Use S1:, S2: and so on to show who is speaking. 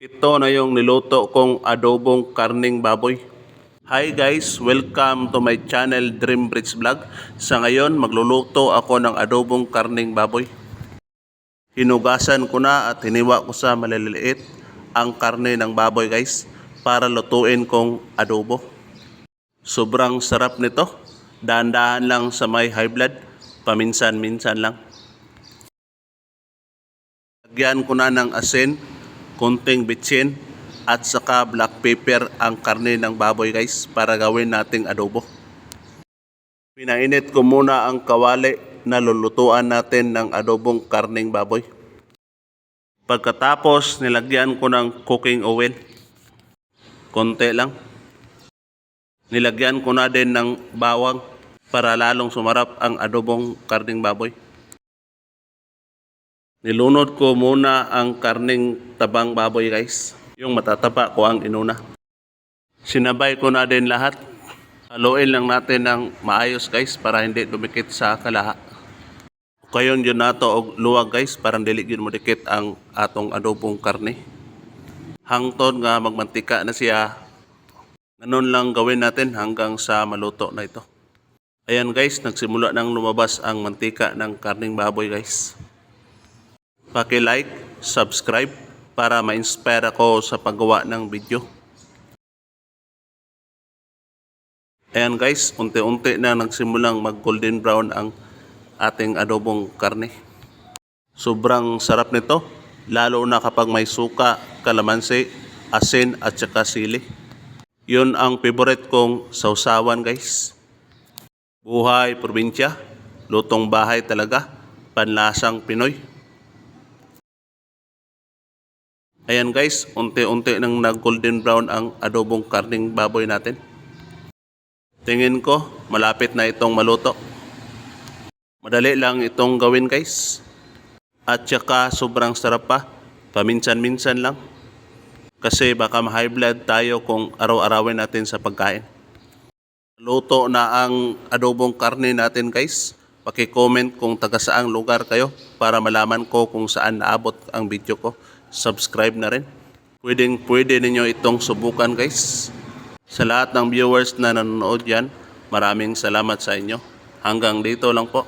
S1: Ito na yung niluto kong adobong karning baboy. Hi guys, welcome to my channel Dream Bridge Vlog. Sa ngayon, magluluto ako ng adobong karning baboy. Hinugasan ko na at hiniwa ko sa maliliit ang karne ng baboy guys para lutuin kong adobo. Sobrang sarap nito. Dahan-dahan lang sa may high blood, paminsan-minsan lang. Lagyan ko na ng asin, konting bitsin at saka black pepper ang karne ng baboy guys para gawin nating adobo. Pinainit ko muna ang kawali na lulutuan natin ng adobong karning baboy. Pagkatapos nilagyan ko ng cooking oil. Konti lang. Nilagyan ko na din ng bawang para lalong sumarap ang adobong karning baboy. Nilunod ko muna ang karning tabang baboy guys. Yung matataba ko ang inuna. Sinabay ko na din lahat. Haluin lang natin ng maayos guys para hindi dumikit sa kalaha. Kayon yun nato og luwag guys para dili gyud mo dikit ang atong adobong karne. Hangtod nga magmantika na siya. Ganon lang gawin natin hanggang sa maluto na ito. Ayan guys, nagsimula nang lumabas ang mantika ng karning baboy guys. Paki-like, subscribe para ma-inspire ako sa paggawa ng video. Ayan guys, unti-unti na nagsimulang mag-golden brown ang ating adobong karne. Sobrang sarap nito, lalo na kapag may suka, kalamansi, asin at saka sili. Yun ang favorite kong sausawan guys. Buhay probinsya, lutong bahay talaga, panlasang Pinoy. Ayan guys, unti-unti nang nag-golden brown ang adobong karning baboy natin. Tingin ko, malapit na itong maluto. Madali lang itong gawin guys. At saka sobrang sarap pa, paminsan-minsan lang. Kasi baka ma-high blood tayo kung araw-arawin natin sa pagkain. Luto na ang adobong karne natin guys. Paki-comment kung taga saang lugar kayo para malaman ko kung saan naabot ang video ko. Subscribe na rin. Pwede ninyo itong subukan guys. Sa lahat ng viewers na nanonood yan, maraming salamat sa inyo. Hanggang dito lang po.